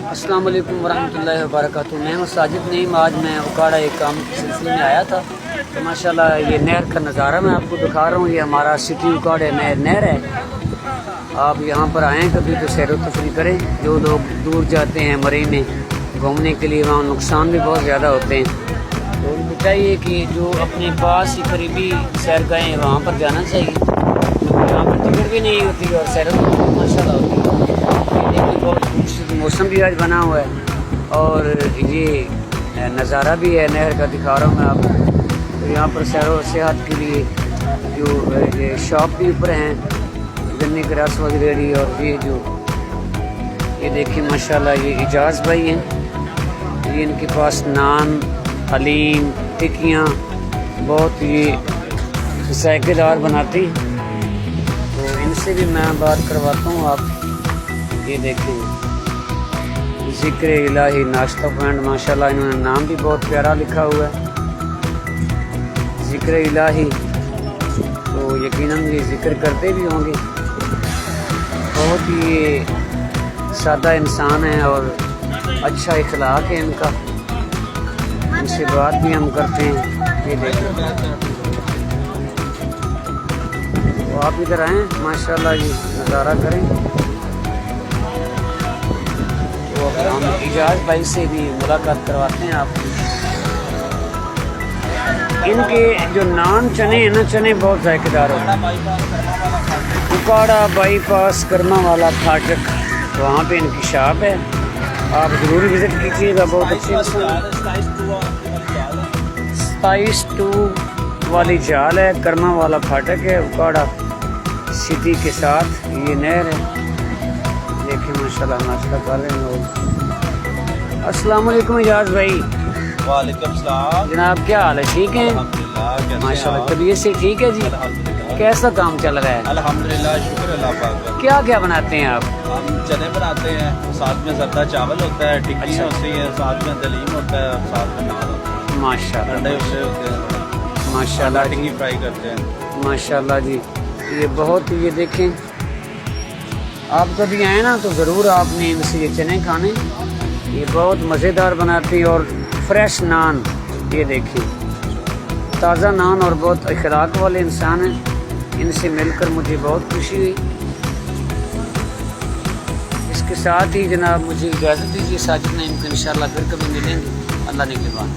السلام علیکم ورحمۃ اللہ وبرکاتہ۔ میں ہوں ساجد نعیم۔ آج میں اکاڑا ایک کام کے سلسلے میں آیا تھا تو ماشاءاللہ یہ نہر کا نظارہ میں آپ کو دکھا رہا ہوں۔ یہ ہمارا سٹی اکاڑے نہر ہے۔ آپ یہاں پر آئیں کبھی تو سیر و تفریح کریں۔ جو لوگ دور جاتے ہیں مرے میں گھومنے کے لیے، وہاں نقصان بھی بہت زیادہ ہوتے ہیں، تو ان کو چاہیے کہ جو اپنے پاس ہی قریبی سیر گاہیں ہیں وہاں پر جانا چاہیے۔ یہاں پر ٹکٹ بھی نہیں ہوتی اور سیر و تفریح ماشاء اللہ ہوتی ہے۔ دیکھیے بہت خوبصورت موسم بھی آج بنا ہوا ہے اور یہ نظارہ بھی ہے نہر کا، دکھا رہا ہوں میں آپ کو۔ تو یہاں پر سیر و سیاحت کے لیے جو یہ شاپ بھی اوپر ہیں، گنے کے رس والی ریڑھی، اور یہ دیکھیے ماشاءاللہ یہ اجاز بھائی ہیں، یہ ان کے پاس نان، حلیم، ٹکیاں بہت یہ ذائقے دار بناتی، تو ان سے بھی میں بات کرواتا ہوں۔ آپ یہ دیکھیں ذکر الہی ناشتہ پوائنٹ، ماشاءاللہ انہوں نے نام بھی بہت پیارا لکھا ہوا ہے، ذکر الہی، تو یقیناً یہ ذکر کرتے بھی ہوں گے۔ بہت ہی سادہ انسان ہیں اور اچھا اخلاق ہے ان کا، ان سے بات بھی ہم کرتے ہیں۔ یہ دیکھیں تو آپ ادھر آئیں، ماشاءاللہ یہ نظارہ کریں۔ تو ہم اجاز بھائی سے بھی ملاقات کرواتے ہیں آپ کو۔ ان کے جو نان چنے ہیں نا، چنے بہت ذائقے دار ہوتے ہیں۔ اکاڑا بائی پاس کرما والا پھاٹک، وہاں پہ ان کی شاپ ہے، آپ ضرور وزٹ کیجیے گا۔ بہت اچھی 27-2 والی جال ہے، کرما والا پھاٹک ہے اکاڑا سٹی کے ساتھ، یہ نہر ہے۔ دیکھیں ماشاءاللہ ناشتہ کر رہے ہیں لوگ۔ السلام علیکم اجاز بھائی۔ وعلیکم السلام جناب، کیا حال ہے؟ ٹھیک ہیں الحمدللہ، ماشاءاللہ؟ طبیعت سے ٹھیک ہے جی؟ کیسا کام چل رہا ہے؟ الحمدللہ، شکر اللہ پاک کا۔ کیا کیا بناتے ہیں آپ؟ ہم چنے بناتے ہیں، ساتھ میں زردہ چاول ہوتا ہے، ٹکی اچھا ہوتی ہے، ساتھ میں دلیم ہوتا ہے، اور ساتھ میں نان ہوتا ہے، ماشاءاللہ انڈے ہوتے ہیں، ماشاءاللہ جی، ٹکی فرائی کرتے ہیں۔ ماشاءاللہ جی۔ یہ بہت، یہ دیکھیں آپ کبھی آئیں نا تو ضرور آپ نے ان سے یہ چنے کھانے، یہ بہت مزیدار بناتی اور فریش نان، یہ دیکھیں تازہ نان، اور بہت اخلاق والے انسان ہیں۔ ان سے مل کر مجھے بہت خوشی ہوئی۔ اس کے ساتھ ہی جناب مجھے اجازت دیجیے، ساجد نعیم کو انشاءاللہ پھر کبھی ملیں گے، اللہ نے کے بعد۔